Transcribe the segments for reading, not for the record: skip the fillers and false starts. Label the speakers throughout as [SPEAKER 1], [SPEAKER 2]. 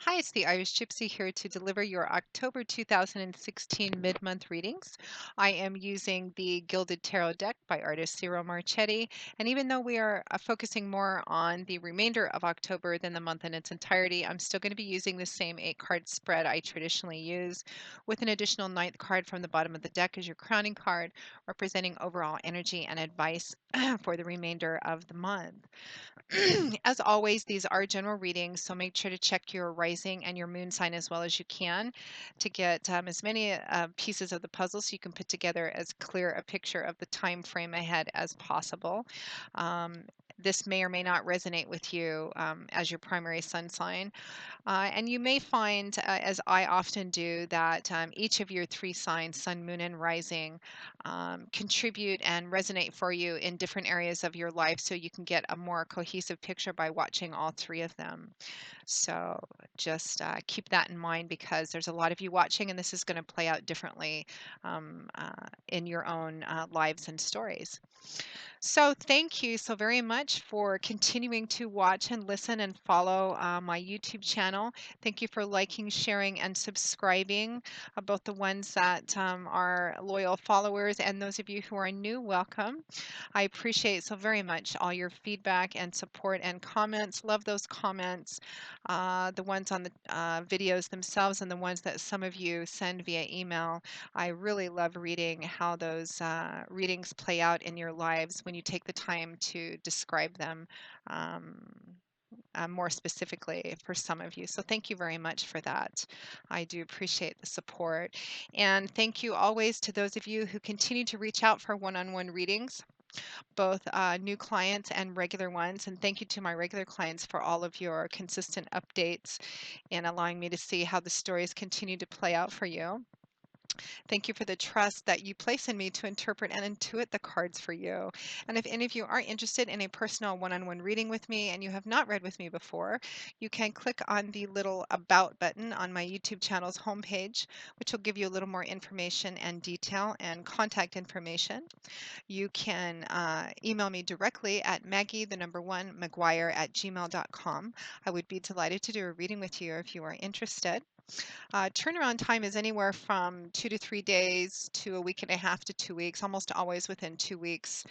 [SPEAKER 1] Hi, it's the Irish Gypsy here to deliver your October 2016 mid-month readings. I am using the Gilded Tarot deck by artist Ciro Marchetti, and even though we are focusing more on the remainder of October than the month in its entirety, I'm still going to be using the same 8-card spread I traditionally use, with an additional ninth card from the bottom of the deck as your crowning card, representing overall energy and advice for the remainder of the month. As always, these are general readings, so make sure to check your rising and your moon sign as well as you can to get as many pieces of the puzzle so you can put together as clear a picture of the time frame ahead as possible. Um, this may or may not resonate with you as your primary sun sign. And you may find, as I often do, that each of your three signs, sun, moon, and rising, contribute and resonate for you in different areas of your life so you can get a more cohesive picture by watching all three of them. So just keep that in mind because there's a lot of you watching, and this is going to play out differently in your own lives and stories. So thank you so very much for continuing to watch and listen and follow my YouTube channel. Thank you for liking, sharing, and subscribing. Both the ones that are loyal followers and those of you who are new, welcome. I appreciate so very much all your feedback and support and comments. Love those comments, the ones on the videos themselves and the ones that some of you send via email. I really love reading how those readings play out in your lives when you take the time to describe them um, more specifically for some of you. So thank you very much for that. I do appreciate the support. And thank you always to those of you who continue to reach out for one-on-one readings, both new clients and regular ones. And thank you to my regular clients for all of your consistent updates and allowing me to see how the stories continue to play out for you. Thank you for the trust that you place in me to interpret and intuit the cards for you. And if any of you are interested in a personal one-on-one reading with me and you have not read with me before, you can click on the little About button on my YouTube channel's homepage, which will give you a little more information and detail and contact information. You can email me directly at Maggie, the number one, McGuire@gmail.com. I would be delighted to do a reading with you if you are interested. Turnaround time is anywhere from 2 to 3 days to a week and a half to 2 weeks, almost always within 2 weeks.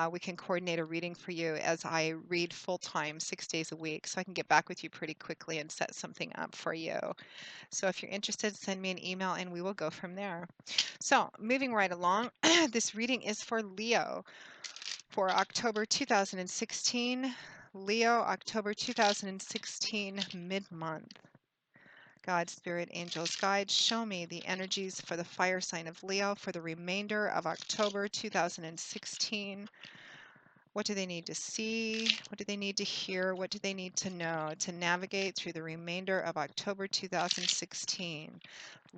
[SPEAKER 1] We can coordinate a reading for you as I read full time, 6 days a week. So I can get back with you pretty quickly and set something up for you. So if you're interested, send me an email and we will go from there. So moving right along, this reading is for Leo for October 2016. Leo, October 2016, mid-month. God, Spirit, Angels, Guides, show me the energies for the fire sign of Leo for the remainder of October 2016. What do they need to see? What do they need to hear? What do they need to know to navigate through the remainder of October 2016?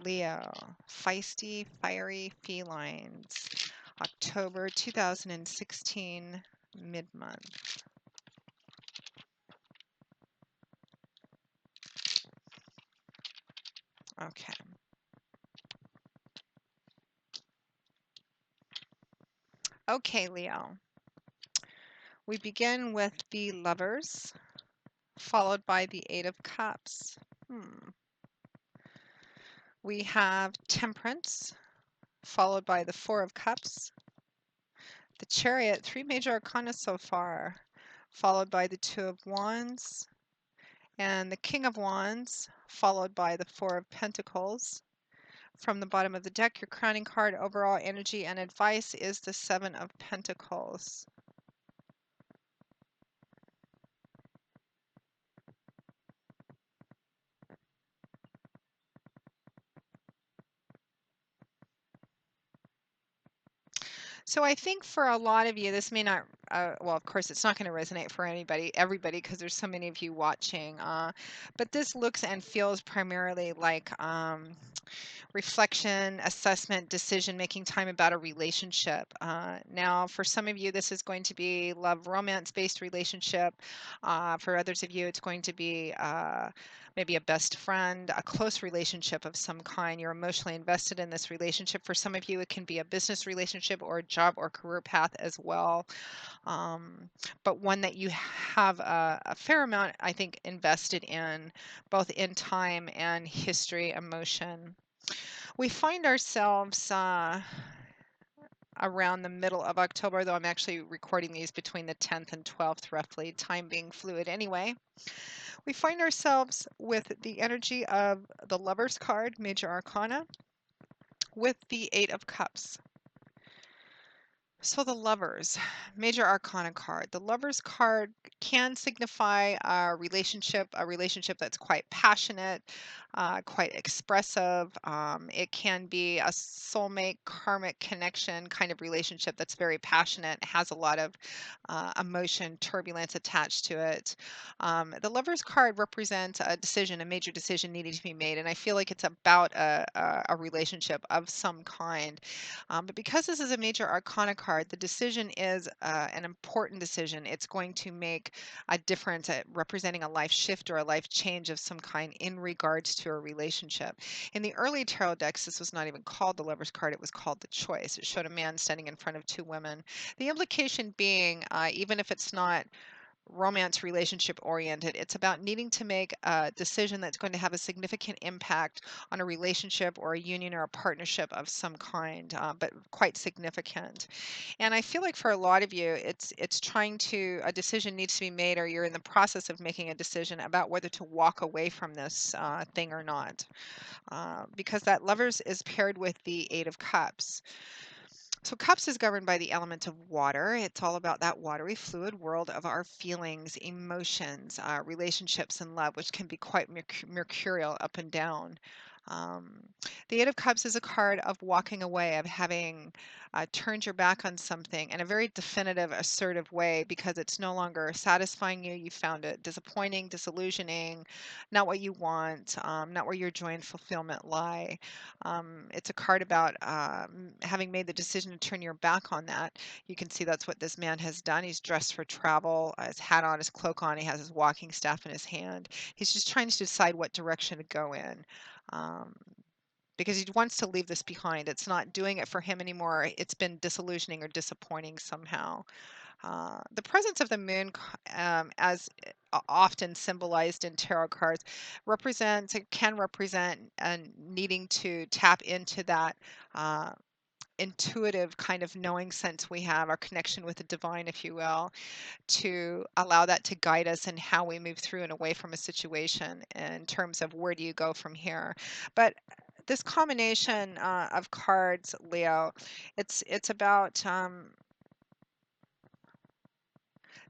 [SPEAKER 1] Leo, feisty, fiery felines. October 2016, mid-month. Okay. Okay, Leo. We begin with the Lovers, followed by the Eight of Cups. We have Temperance, followed by the Four of Cups. The Chariot, three major arcana so far, followed by the Two of Wands. And the King of Wands, followed by the Four of Pentacles. From the bottom of the deck, your crowning card, overall energy and advice, is the Seven of Pentacles. So I think for a lot of you, this may not, well, of course, it's not going to resonate for everybody, because there's so many of you watching. But this looks and feels primarily like reflection, assessment, decision making time about a relationship. Now, for some of you, this is going to be love, romance based relationship. For others of you, it's going to be maybe a best friend, a close relationship of some kind. You're emotionally invested in this relationship. For some of you, it can be a business relationship or a job or career path as well. um, but one that you have a fair amount, I think, invested in, both in time and history, emotion. We find ourselves around the middle of October, though I'm actually recording these between the 10th and 12th, roughly, time being fluid anyway. We find ourselves with the energy of the Lover's card, Major Arcana, with the Eight of Cups. So the Lovers, Major Arcana card. The Lovers card can signify a relationship that's quite passionate, quite expressive. It can be a soulmate, karmic connection kind of relationship that's very passionate, has a lot of emotion, turbulence attached to it. The Lovers card represents a decision, a major decision needing to be made, and I feel like it's about a relationship of some kind. But because this is a major arcana card, the decision is an important decision. It's going to make a difference at representing a life shift or a life change of some kind in regards to a relationship. In the early tarot decks, this was not even called the Lover's card, it was called the Choice. It showed a man standing in front of two women. The implication being, even if it's not romance relationship oriented. It's about needing to make a decision that's going to have a significant impact on a relationship or a union or a partnership of some kind, but quite significant. And I feel like for a lot of you, it's trying to a decision needs to be made, or you're in the process of making a decision about whether to walk away from this thing or not, because that lovers is paired with the Eight of Cups. So, cups is governed by the element of water. It's all about that watery fluid world of our feelings, emotions, relationships, and love, which can be quite mercurial up and down. Um, the Eight of Cups is a card of walking away, of having turned your back on something in a very definitive, assertive way because it's no longer satisfying you. You found it disappointing, disillusioning, not what you want, not where your joy and fulfillment lie. It's a card about having made the decision to turn your back on that. You can see that's what this man has done. He's dressed for travel, his hat on, his cloak on, he has his walking staff in his hand. He's just trying to decide what direction to go in. Um, because he wants to leave this behind. It's not doing it for him anymore. It's been disillusioning or disappointing somehow. The presence of the moon, as often symbolized in tarot cards, represents it can represent needing to tap into that uh, intuitive kind of knowing sense we have, our connection with the divine, if you will, to allow that to guide us in how we move through and away from a situation in terms of where do you go from here. But this combination of cards, Leo, it's about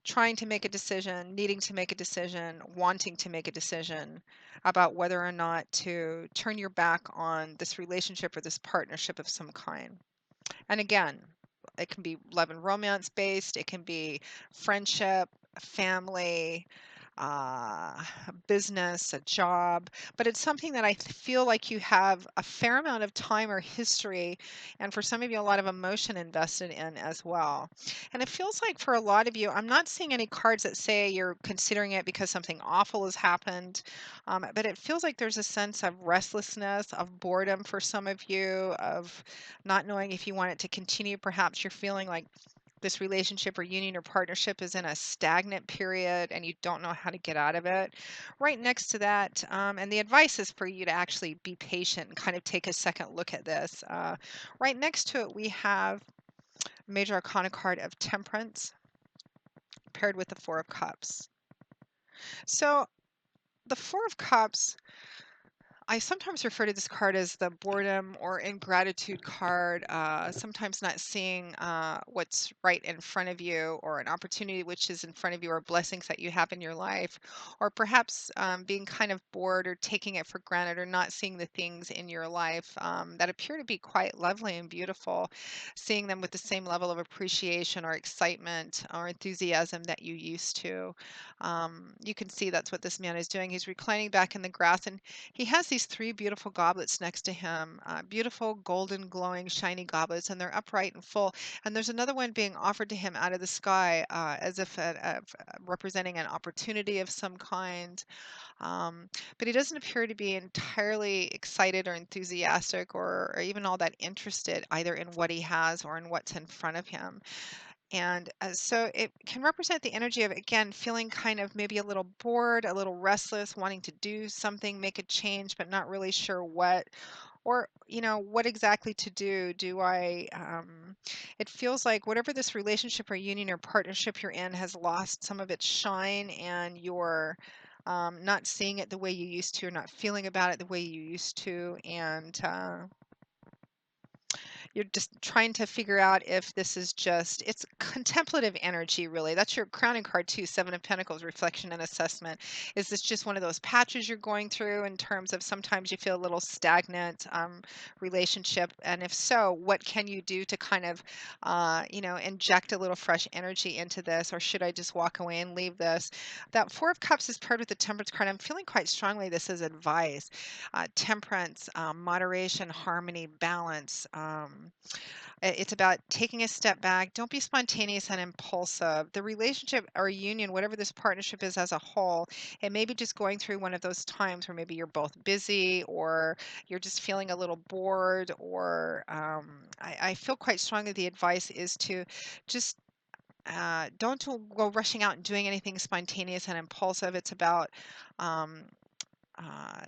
[SPEAKER 1] trying to make a decision, needing to make a decision, wanting to make a decision about whether or not to turn your back on this relationship or this partnership of some kind. And again, it can be love and romance based, it can be friendship, family, a business, a job, but it's something that feel like you have a fair amount of time or history, and for some of you, a lot of emotion invested in as well. And it feels like for a lot of you, I'm not seeing any cards that say you're considering it because something awful has happened, but it feels like there's a sense of restlessness, of boredom for some of you, of not knowing if you want it to continue. Perhaps you're feeling like this relationship or union or partnership is in a stagnant period and you don't know how to get out of it. Right next to that, and the advice is for you to actually be patient and kind of take a second look at this. Right next to it, we have Major Arcana card of Temperance paired with the Four of Cups. So the Four of Cups, I sometimes refer to this card as the boredom or ingratitude card, sometimes not seeing what's right in front of you, or an opportunity which is in front of you, or blessings that you have in your life, or perhaps being kind of bored or taking it for granted, or not seeing the things in your life that appear to be quite lovely and beautiful, seeing them with the same level of appreciation or excitement or enthusiasm that you used to. You can see that's what this man is doing. He's reclining back in the grass, and he has these three beautiful goblets next to him, beautiful golden glowing shiny goblets, and they're upright and full. And there's another one being offered to him out of the sky, as if representing an opportunity of some kind. Um, but he doesn't appear to be entirely excited or enthusiastic, or even all that interested either in what he has or in what's in front of him. And so it can represent the energy of, again, feeling kind of maybe a little bored, a little restless, wanting to do something, make a change, but not really sure what, or, what exactly to do. It feels like whatever this relationship or union or partnership you're in has lost some of its shine, and you're not seeing it the way you used to, or not feeling about it the way you used to. And you're just trying to figure out if this is just, it's contemplative energy, really. That's your crowning card too, Seven of Pentacles, reflection and assessment. Is this just one of those patches you're going through in terms of sometimes you feel a little stagnant relationship? And if so, what can you do to kind of, inject a little fresh energy into this? Or should I just walk away and leave this? That Four of Cups is paired with the Temperance card. I'm feeling quite strongly this is advice. Temperance, moderation, harmony, balance. It's about taking a step back. Don't be spontaneous and impulsive. The relationship or union, whatever this partnership is as a whole, it may be just going through one of those times where maybe you're both busy, or you're just feeling a little bored, or I feel quite strongly the advice is to just go rushing out and doing anything spontaneous and impulsive. It's about um, uh,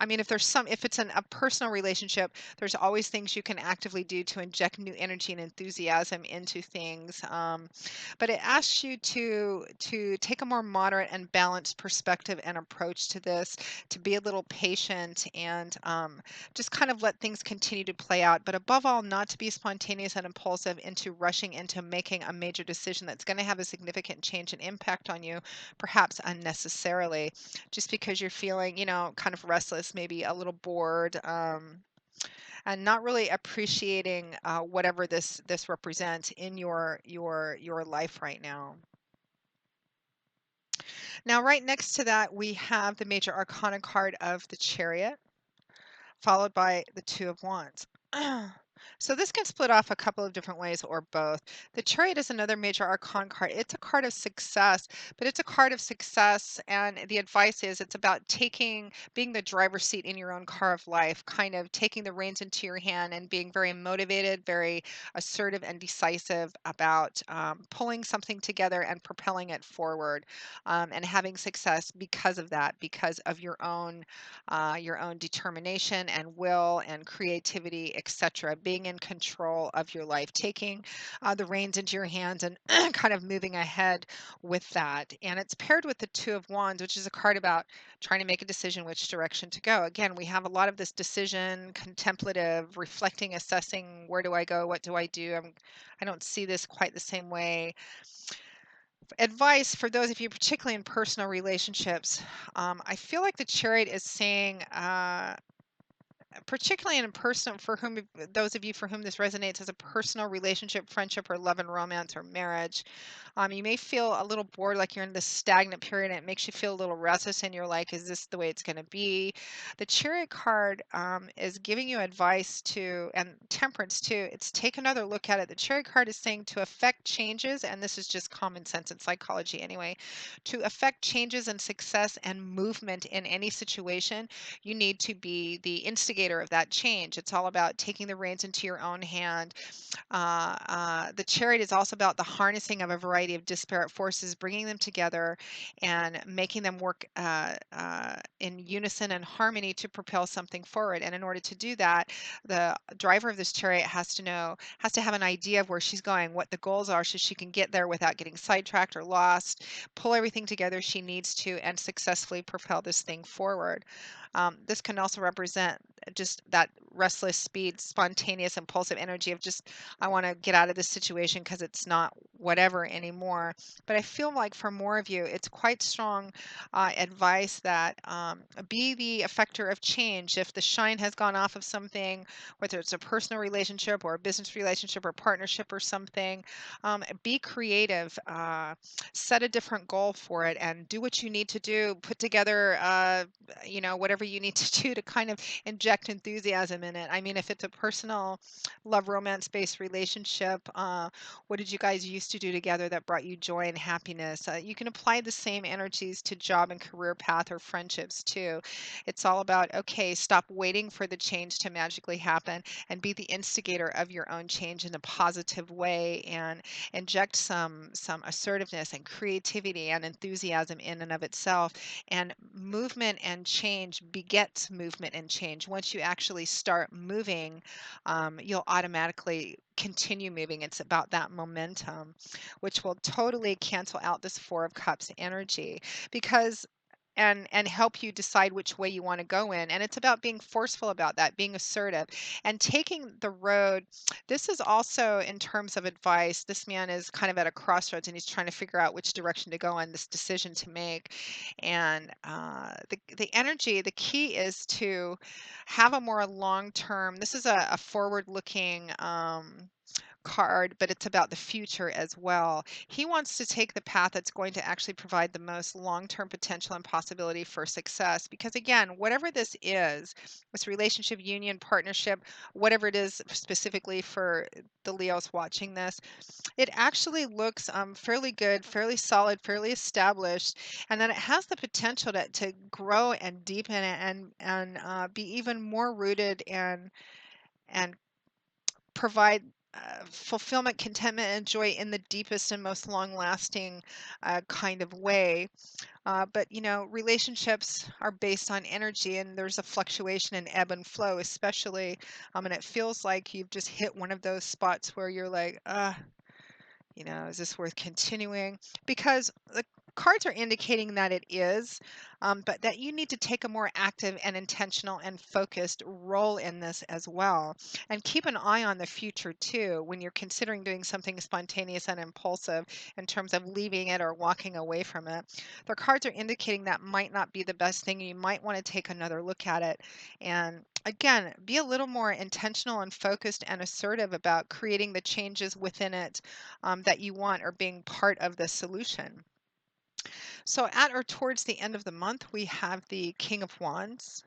[SPEAKER 1] I mean, if it's a personal relationship, there's always things you can actively do to inject new energy and enthusiasm into things. But it asks you to take a more moderate and balanced perspective and approach to this, to be a little patient, and just kind of let things continue to play out. But above all, not to be spontaneous and impulsive into rushing into making a major decision that's going to have a significant change and impact on you, perhaps unnecessarily, just because you're feeling, kind of restless, maybe a little bored, and not really appreciating whatever this represents in your life right now. Now, right next to that, we have the major arcana card of the Chariot, followed by the Two of Wands. So this can split off a couple of different ways, or both. The Chariot is another major arcana card. It's a card of success, but it's a card of success, and the advice is it's about being the driver's seat in your own car of life, kind of taking the reins into your hand and being very motivated, very assertive and decisive about pulling something together and propelling it forward, and having success because of that, because of your own determination and will and creativity, etc. Being in control of your life, taking the reins into your hands, and kind of moving ahead with that. And it's paired with the Two of Wands, which is a card about trying to make a decision which direction to go. Again, we have a lot of this decision, contemplative, reflecting, assessing, where do I go? What do I do? I don't see this quite the same way. Advice for those of you, particularly in personal relationships, I feel like the Chariot is saying, particularly in a personal, for whom, those of you for whom this resonates as a personal relationship, friendship, or love and romance or marriage, you may feel a little bored, like you're in this stagnant period, and it makes you feel a little restless, and you're like, is this the way it's going to be? The Chariot card is giving you advice to, and Temperance too. It's take another look at it. The Chariot card is saying to affect changes, and this is just common sense and psychology anyway, to affect changes and success and movement in any situation, you need to be the instigator of that change. It's all about taking the reins into your own hand. The Chariot is also about the harnessing of a variety of disparate forces, bringing them together and making them work in unison and harmony to propel something forward. And in order to do that, the driver of this Chariot has to have an idea of where she's going, what the goals are, so she can get there without getting sidetracked or lost, pull everything together she needs to, and successfully propel this thing forward. This can also represent just that restless speed, spontaneous, impulsive energy of just, I want to get out of this situation because it's not whatever anymore. But I feel like for more of you, it's quite strong advice that be the effector of change. If the shine has gone off of something, whether it's a personal relationship or a business relationship or partnership or something, be creative, set a different goal for it, and do what you need to do. Put together, whatever you need to do to kind of inject inject enthusiasm in it. I mean, if it's a personal love romance-based relationship, what did you guys used to do together that brought you joy and happiness? You can apply the same energies to job and career path or friendships too. It's all about, okay, stop waiting for the change to magically happen and be the instigator of your own change in a positive way and inject some assertiveness and creativity and enthusiasm in and of itself. And movement and change begets movement and change. Once you actually start moving, you'll automatically continue moving. It's about that momentum, which will totally cancel out this Four of Cups energy because and help you decide which way you want to go in. And it's about being forceful about that, being assertive and taking the road. This is also in terms of advice. This man is kind of at a crossroads and he's trying to figure out which direction to go on, this decision to make. And the energy, the key is to have a more long term, this is a forward looking card, but it's about the future as well. He wants to take the path that's going to actually provide the most long-term potential and possibility for success. Because again, whatever this relationship, union, partnership, whatever it is specifically for the Leos watching this, it actually looks fairly good, fairly solid, fairly established, and then it has the potential to grow and deepen and be even more rooted and provide fulfillment, contentment, and joy in the deepest and most long-lasting kind of way. But you know, relationships are based on energy, and there's a fluctuation in ebb and flow, especially. And it feels like you've just hit one of those spots where you're like, you know, is this worth continuing? Because the cards are indicating that it is, but that you need to take a more active and intentional and focused role in this as well. And keep an eye on the future too when you're considering doing something spontaneous and impulsive in terms of leaving it or walking away from it. The cards are indicating that might not be the best thing. You might want to take another look at it. And again, be a little more intentional and focused and assertive about creating the changes within it that you want or being part of the solution. So at or towards the end of the month, we have the King of Wands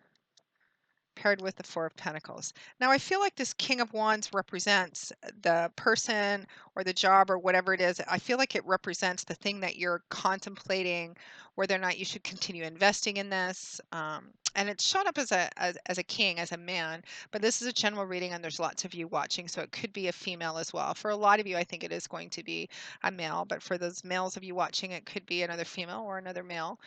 [SPEAKER 1] paired with the Four of Pentacles. Now, I feel like this King of Wands represents the person or the job or whatever it is. I feel like it represents the thing that you're contemplating, whether or not you should continue investing in this. And it's shown up as a king, as a man, but this is a general reading and there's lots of you watching, so it could be a female as well. For a lot of you, I think it is going to be a male, but for those males of you watching, it could be another female or another male.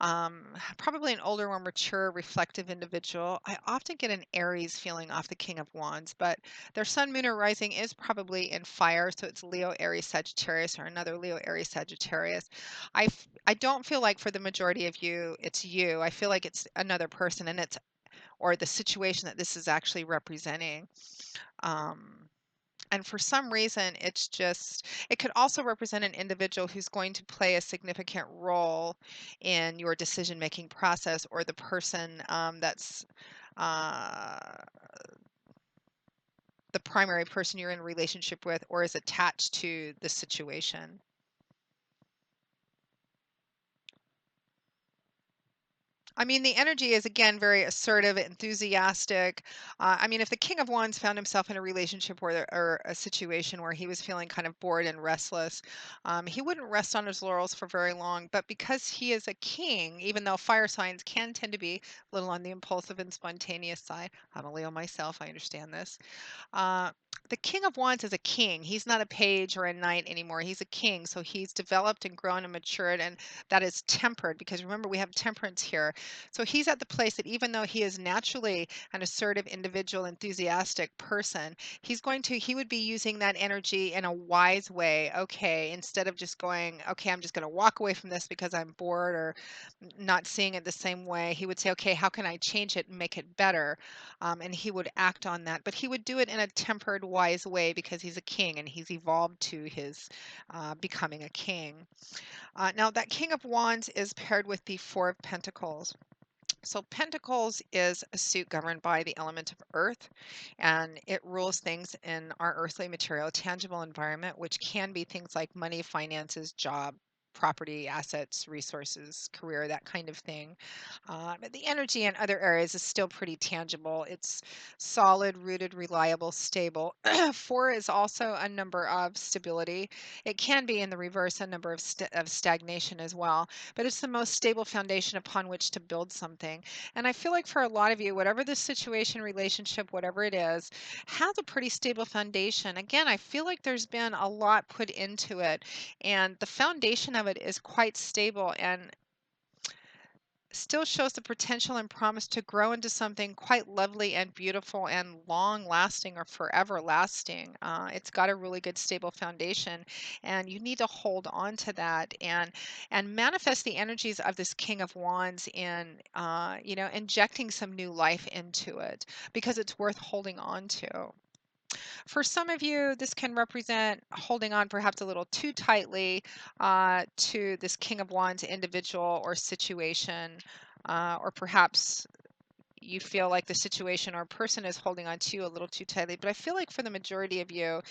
[SPEAKER 1] Um, Probably an older, more mature, reflective individual. I often get an Aries feeling off the King of Wands, but their sun, moon, or rising is probably in fire, so it's Leo, Aries, Sagittarius, or another Leo, Aries, Sagittarius. I don't feel like for the majority of you, it's you. I feel like it's another person, and it's or the situation that this is actually representing. Um, and for some reason, it's just, it could also represent an individual who's going to play a significant role in your decision making process or the person that's uh, the primary person you're in a relationship with or is attached to the situation. I mean, the energy is again very assertive, enthusiastic. I mean, if the King of Wands found himself in a relationship or a situation where he was feeling kind of bored and restless, he wouldn't rest on his laurels for very long. But because he is a king, even though fire signs can tend to be a little on the impulsive and spontaneous side, I'm a Leo myself, I understand this. Uh, the King of Wands is a king. He's not a page or a knight anymore. He's a king. So he's developed and grown and matured, and that is tempered because remember, we have temperance here. So he's at the place that even though he is naturally an assertive, individual, enthusiastic person, he would be using that energy in a wise way. Okay, instead of just going, okay, I'm just going to walk away from this because I'm bored or not seeing it the same way, he would say, okay, how can I change it and make it better? And he would act on that, but he would do it in a tempered, wise way because he's a king and he's evolved to his becoming a king. Now, that King of Wands is paired with the Four of Pentacles. So, Pentacles is a suit governed by the element of earth, and it rules things in our earthly material, tangible environment, which can be things like money, finances, job, property, assets, resources, career, that kind of thing. But the energy in other areas is still pretty tangible. It's solid, rooted, reliable, stable. Four is also a number of stability. It can be in the reverse a number of, of stagnation as well, but it's the most stable foundation upon which to build something. And I feel like for a lot of you, whatever the situation, relationship, whatever it is, has a pretty stable foundation. Again, I feel like there's been a lot put into it, and the foundation of it is quite stable and still shows the potential and promise to grow into something quite lovely and beautiful and long lasting or forever lasting. It's got a really good stable foundation, and you need to hold on to that and manifest the energies of this King of Wands in injecting some new life into it, because it's worth holding on to. For some of you, this can represent holding on perhaps a little too tightly to this King of Wands individual or situation, or perhaps you feel like the situation or person is holding on to you a little too tightly. But I feel like for the majority of you,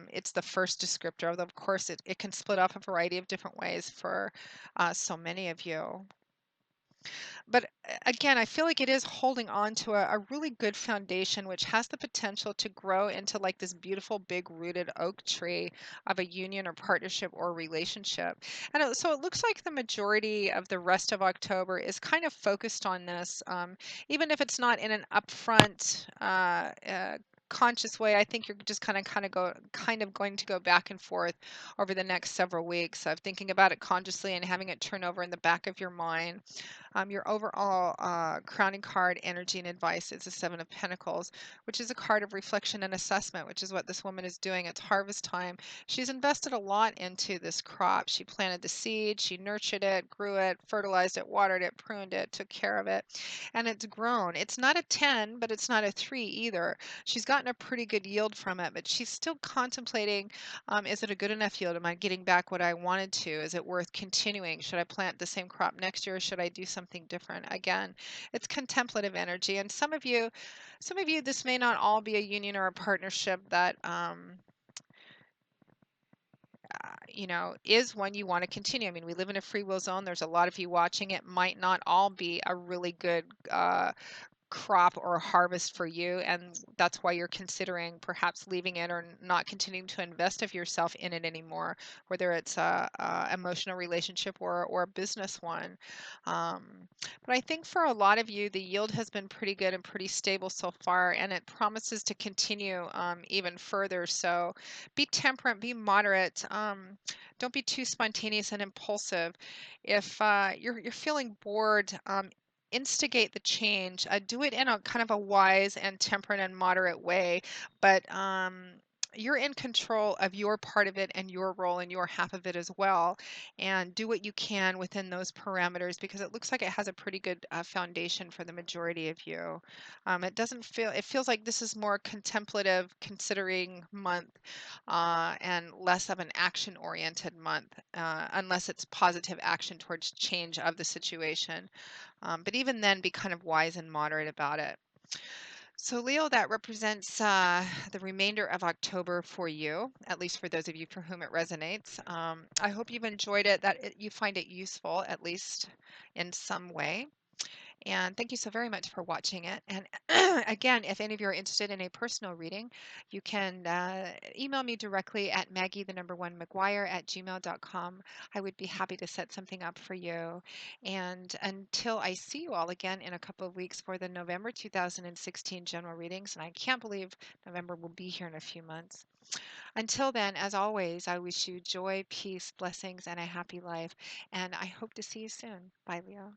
[SPEAKER 1] it's the first descriptor. Although, of course, it can split off a variety of different ways for so many of you. But again, I feel like it is holding on to a really good foundation, which has the potential to grow into like this beautiful, big rooted oak tree of a union or partnership or relationship. And so it looks like the majority of the rest of October is kind of focused on this, even if it's not in an upfront, conscious way. I think you're just kind of going to go back and forth over the next several weeks of thinking about it consciously and having it turn over in the back of your mind. Your overall crowning card, energy, and advice is the Seven of Pentacles, which is a card of reflection and assessment, which is what this woman is doing. It's harvest time. She's invested a lot into this crop. She planted the seed, she nurtured it, grew it, fertilized it, watered it, pruned it, took care of it, and it's grown. It's not a 10, but it's not a 3 either. She's gotten a pretty good yield from it, but she's still contemplating, is it a good enough yield? Am I getting back what I wanted to? Is it worth continuing? Should I plant the same crop next year, or should I do something different? Again, it's contemplative energy. And some of you, this may not all be a union or a partnership that is one you want to continue. I mean, we live in a free will zone. There's a lot of you watching. It might not all be a really good crop or harvest for you, and that's why you're considering perhaps leaving it or not continuing to invest of yourself in it anymore, whether it's a emotional relationship or a business one. um, but I think for a lot of you, the yield has been pretty good and pretty stable so far, and it promises to continue even further. So be temperate, be moderate, don't be too spontaneous and impulsive. If you're feeling bored, instigate the change. Do it in a kind of a wise and temperate and moderate way, but you're in control of your part of it and your role and your half of it as well. And do what you can within those parameters, because it looks like it has a pretty good foundation for the majority of you. It feels like this is more contemplative, considering month, and less of an action oriented month, unless it's positive action towards change of the situation. But even then, be kind of wise and moderate about it. So, Leo, that represents the remainder of October for you, at least for those of you for whom it resonates. I hope you've enjoyed it, that you find it useful, at least in some way. And thank you so very much for watching it. And again, if any of you are interested in a personal reading, you can email me directly at Maggie, the number one, McGuire at gmail.com. I would be happy to set something up for you. And until I see you all again in a couple of weeks for the November 2016 general readings, and I can't believe November will be here in a few months. Until then, as always, I wish you joy, peace, blessings, and a happy life. And I hope to see you soon. Bye, Leo.